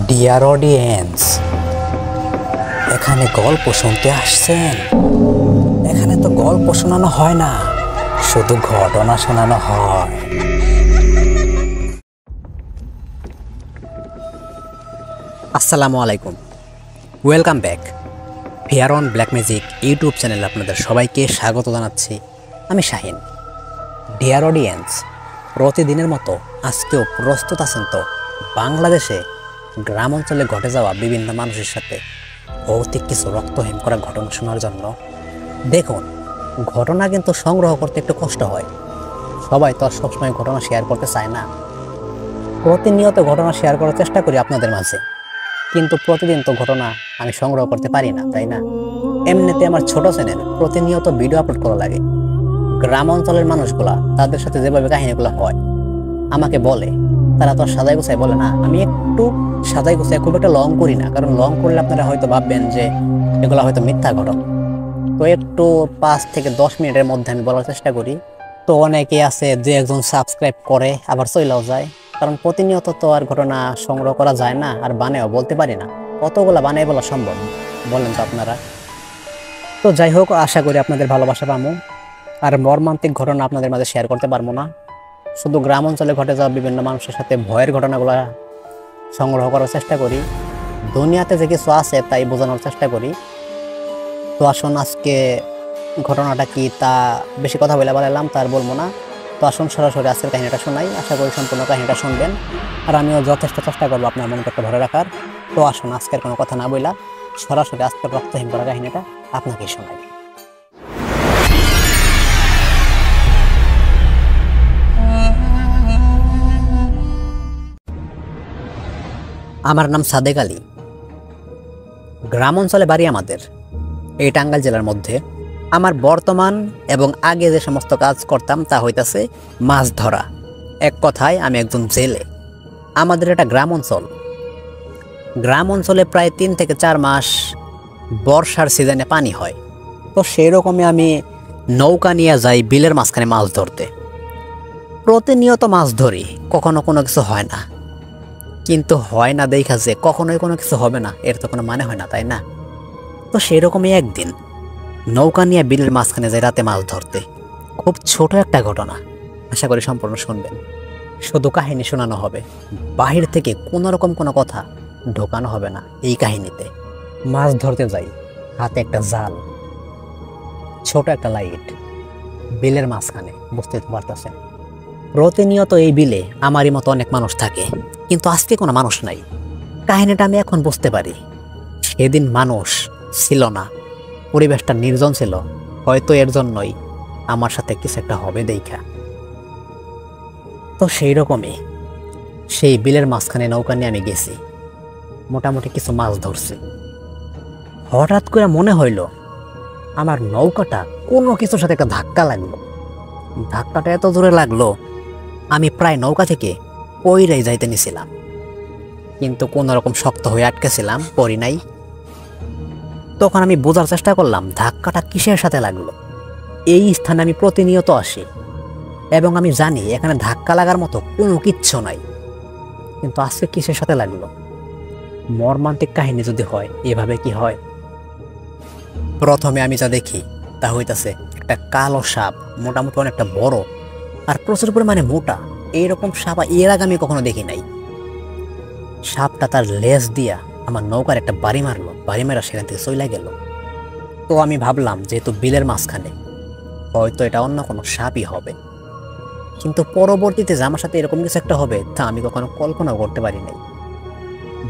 Dear audience, এখানে গল্প শুনতে আসছেন? এখানে তো গল্প শোনানো হয় না, শুধু ঘটনা শোনানো হয়। আসসালামু আলাইকুম, welcome back. Fair on black magic YouTube চ্যানেলে আপনাদের সবাইকে স্বাগত জানাচ্ছি। আমি শাহিন। ডিয়ার অডিয়েন্স, প্রতিদিনের মতো আজকেও প্রস্তুত আছেন তো বাংলাদেশে গ্রাম অঞ্চলে ঘটে যাওয়া বিভিন্ন মানুষের সাথে ভৌতিক কিছু রক্তহীন করা ঘটনা শোনার জন্য? দেখুন, ঘটনা কিন্তু সংগ্রহ করতে একটু কষ্ট হয়। সবাই তো আর সবসময় ঘটনা শেয়ার করতে চায় না। প্রতিনিয়ত ঘটনা শেয়ার করার চেষ্টা করি আপনাদের মাঝে, কিন্তু প্রতিদিন তো ঘটনা আমি সংগ্রহ করতে পারি না, তাই না? এমনিতে আমার ছোট চ্যানেল, প্রতিনিয়ত ভিডিও আপলোড করা লাগে। গ্রাম অঞ্চলের মানুষগুলা তাদের সাথে যেভাবে কাহিনীগুলো হয় আমাকে বলে, তারা তো সাজাই গোছাই বলে না। আমি একটু সাজাই গোছাই খুব একটা লং করি না, কারণ লং করলে আপনারা হয়তো ভাববেন যে এগুলো হয়তো মিথ্যা ঘটনা। তো একটু 5 থেকে 10 মিনিটের মধ্যে আমি বলার চেষ্টা করি। তো অনেকে আছে যে একজন সাবস্ক্রাইব করে আবার চলেও যায়, কারণ প্রতিনিয়ত তো আর ঘটনা সংগ্রহ করা যায় না, আর বানায়ও বলতে পারি না। কতগুলা বানাই বলা সম্ভব বলেন তো আপনারা? তো যাই হোক, আশা করি আপনাদের ভালোবাসা পাবো। আর মর্মান্তিক ঘটনা আপনাদের মাঝে শেয়ার করতে পারবো না, শুধু গ্রাম অঞ্চলে ঘটে যাওয়া বিভিন্ন মানুষের সাথে ভয়ের ঘটনাগুলো সংগ্রহ করার চেষ্টা করি। দুনিয়াতে যে কিছু আছে তাই বোঝানোর চেষ্টা করি। তো আসুন, আজকে ঘটনাটা কি তা বেশি কথা বলে বললাম, তার বলবো না। তো আসুন সরাসরি আজকের কাহিনীটা শোনাই। আশা করি সম্পূর্ণ কাহিনীটা শুনবেন, আর আমিও যথেষ্ট চেষ্টা করবো আপনার মনোযোগটা ধরে রাখার। তো আসুন, আজকের কোনো কথা না বইলা সরাসরি আজকের রক্তহীন করা কাহিনীটা আপনাকে শোনাই। আমার নাম সাদেক আলী। গ্রাম অঞ্চলে বাড়ি আমাদের, এই টাঙ্গাইল জেলার মধ্যে। আমার বর্তমান এবং আগে যে সমস্ত কাজ করতাম তা হইতাছে মাছ ধরা। এক কথায় আমি একজন জেলে। আমাদের এটা গ্রাম অঞ্চল। গ্রাম অঞ্চলে প্রায় 3 থেকে 4 মাস বর্ষার সিজনে পানি হয়। তো সেই রকমই আমি নৌকা নিয়ে যাই বিলের মাঝখানে মাছ ধরতে। প্রতিনিয়ত মাছ ধরি, কখনো কোনো কিছু হয় না। কিন্তু হয় না দেখা যে কখনোই কোনো কিছু হবে না, এর তো কোনো মানে হয় না, তাই না? তো সেই রকমই একদিন নৌকা নিয়ে বিলের মাঝখানে যাই রাতে মাছ ধরতে। খুব ছোট একটা ঘটনা, আশা করি সম্পূর্ণ শুনবেন। শুধু কাহিনী শোনানো হবে, বাহির থেকে কোনো রকম কোনো কথা ঢোকানো হবে না এই কাহিনীতে। মাছ ধরতে যাই, হাতে একটা জাল, ছোট একটা লাইট, বিলের মাঝখানে, বুঝতে পারতেছেন। প্রতিনিয়ত এই বিলে আমারই মতো অনেক মানুষ থাকে, কিন্তু আজকে কোনো মানুষ নাই। কাহিনীটা আমি এখন বুঝতে পারি। সেদিন মানুষ ছিল না, পরিবেশটা নির্জন ছিল। হয়তো এর জন্যই আমার সাথে কিছু একটা হবে দেখা। তো সেই রকমই সেই বিলের মাঝখানে নৌকা নিয়ে আমি গেছি, মোটামুটি কিছু মাছ ধরছি। হঠাৎ করে মনে হইল আমার নৌকাটা কোনো কিছুর সাথে একটা ধাক্কা লাগলো। ধাক্কাটা এত জোরে লাগলো আমি প্রায় নৌকা থেকে পইড়াই যাইতে নিছিলাম, কিন্তু কোনো রকম শক্ত হয়ে আটকেছিলাম, পড়ি নাই। তখন আমি বোঝার চেষ্টা করলাম ধাক্কাটা কিসের সাথে লাগলো। এই স্থানে আমি প্রতিনিয়ত আসি এবং আমি জানি এখানে ধাক্কা লাগার মতো কোনো কিচ্ছু নাই, কিন্তু আজকে কিসের সাথে লাগলো? মর্মান্তিক কাহিনী যদি হয় এভাবে কি হয়? প্রথমে আমি যা দেখি তা হইতাছে একটা কালো সাপ, মোটামুটি অনেকটা বড় আর প্রচুর পরিমাণে মোটা। এইরকম সাপ এর আগে আমি কখনো দেখি নাই। সাপটা তার লেজ দিয়া আমার নৌকার একটা বাড়ি মারলো, বাড়ি মারা সেখান থেকে চলে গেল। তো আমি ভাবলাম যেহেতু বিলের মাঝখানে, হয়তো এটা অন্য কোনো সাপই হবে। কিন্তু পরবর্তীতে যে আমার সাথে এরকম কিছু একটা হবে তা আমি কখনো কল্পনাও করতে পারি নাই।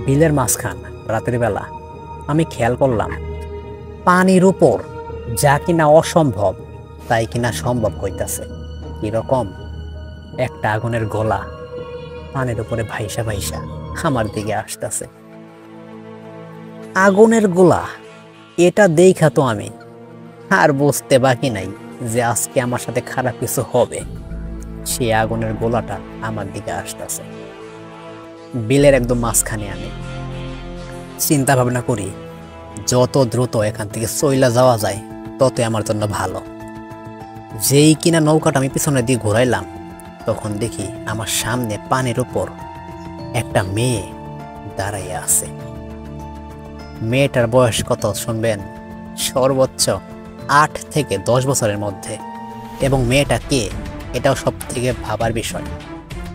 বিলের মাঝখান, রাতের বেলা, আমি খেয়াল করলাম পানির উপর যা কিনা অসম্ভব তাই কিনা সম্ভব হইতাছে। কিরকম? একটা আগুনের গোলা পানির উপরে ভাইসা ভাইসা আমার দিকে আসতেছে। আগুনের গোলা, এটা দেখা তো আমি আর বুঝতে বাকি নাই যে আজকে আমার সাথে খারাপ কিছু হবে। সে আগুনের গোলাটা আমার দিকে আসতেছে। বিলের একদম মাঝখানে আমি চিন্তা ভাবনা করি যত দ্রুত এখান থেকে চইলা যাওয়া যায় ততই আমার জন্য ভালো। যেই কিনা নৌকাটা আমি পিছনে দিয়ে ঘুরাইলাম, তখন দেখি আমার সামনে পানির উপর একটা মেয়ে দাঁড়াইয়া আছে। মেয়েটার বয়স কত শুনবেন? সর্বোচ্চ 8 থেকে 10 বছরের মধ্যে। এবং মেয়েটা কে এটাও সব থেকে ভাবার বিষয়।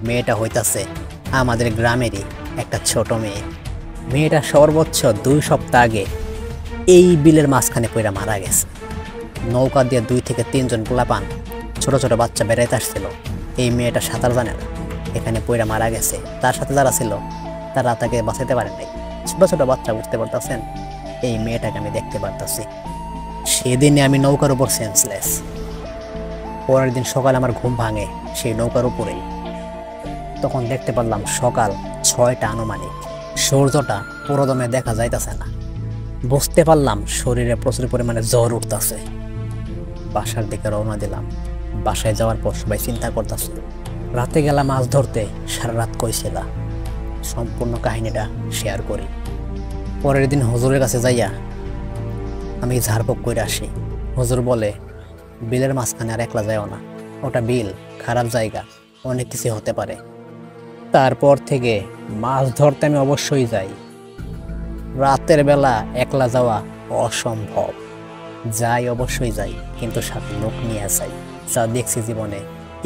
মেয়েটা হইতাছে আমাদের গ্রামেরই একটা ছোট মেয়ে। মেয়েটা সর্বোচ্চ 2 সপ্তাহ আগে এই বিলের মাঝখানে পইরা মারা গেছে। নৌকা দিয়ে 2 থেকে 3 জন পোলাপান ছোট ছোট বাচ্চা বেড়াইতে আসছিল। এই মেয়েটা সাঁতার জানে না, এখানে পইরা মারা গেছে। তার সাথে যারা ছিল তারা তাকে বাঁচাতে পারে নাই। ছোট ছোট বাচ্চা, বুঝতে পারতেছেন? এই মেয়েটাকে আমি দেখতে পারতাছি। সেদিনে আমি নৌকার উপর সেন্সলেস। পরের দিন সকালে আমার ঘুম ভাঙে সেই নৌকার উপরেই। তখন দেখতে পারলাম সকাল 6টা আনুমানিক। সূর্যটা পুরোদমে দেখা যাইতেছে না। বুঝতে পারলাম শরীরে প্রচুর পরিমাণে জ্বর উঠতেছে। বাসার দিকে রওনা দিলাম। বাসায় যাওয়ার পর সবাই চিন্তা করতেছে, রাতে গেলাম মাছ ধরতে, সারা রাত কইছিল। সম্পূর্ণ কাহিনীটা শেয়ার করি। পরের দিন হুজুরের কাছে যাইয়া আমি ঝাড়ফুঁক করে আসি। হুজুর বলে, বিলের মাঝখানে আর একলা যাও না, ওটা বিল, খারাপ জায়গা, অনেক কিছু হতে পারে। তারপর থেকে মাছ ধরতে আমি অবশ্যই যাই। রাতের বেলা একলা যাওয়া অসম্ভব। যাই, অবশ্যই যাই, কিন্তু সাথে লোক নিয়ে যাই। যা দেখছি জীবনে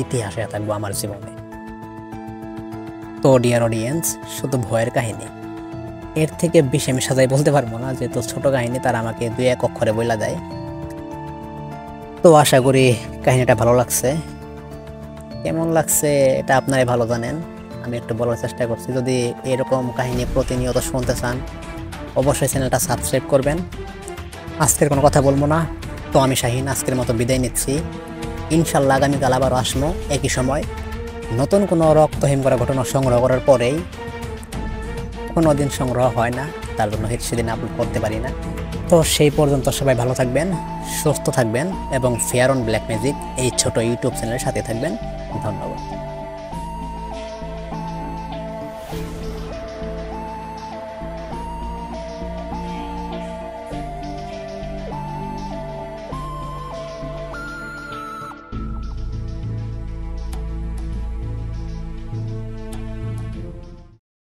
ইতিহাসে থাকবো আমার জীবনে। তো ডিয়ার অডিয়েন্স, শুধু ভয়ের কাহিনী, এর থেকে বেশি আমি সাজাই বলতে পারবো না, যেহেতু ছোট কাহিনী। তারা আমাকে 2-1 অক্ষরে বইলা দেয়। তো আশা করি কাহিনীটা ভালো লাগছে। কেমন লাগছে এটা আপনারাই ভালো জানেন। আমি একটু বলার চেষ্টা করছি। যদি এরকম কাহিনী প্রতিনিয়ত শুনতে চান অবশ্যই চ্যানেলটা সাবস্ক্রাইব করবেন। আজকের কোনো কথা বলবো না। তো আমি শাহিন আজকের মতো বিদায় নিচ্ছি। ইনশাল্লাহ আগামীকাল আবারও আসবো একই সময় নতুন কোনো রক্তহীন করা ঘটনা সংগ্রহ করার পরেই। কোনো দিন সংগ্রহ হয় না, তার জন্য সেদিন আপলোড করতে পারি না। তো সেই পর্যন্ত সবাই ভালো থাকবেন, সুস্থ থাকবেন এবং ফেয়ার অন ব্ল্যাক ম্যাজিক এই ছোট ইউটিউব চ্যানেলের সাথে থাকবেন। ধন্যবাদ।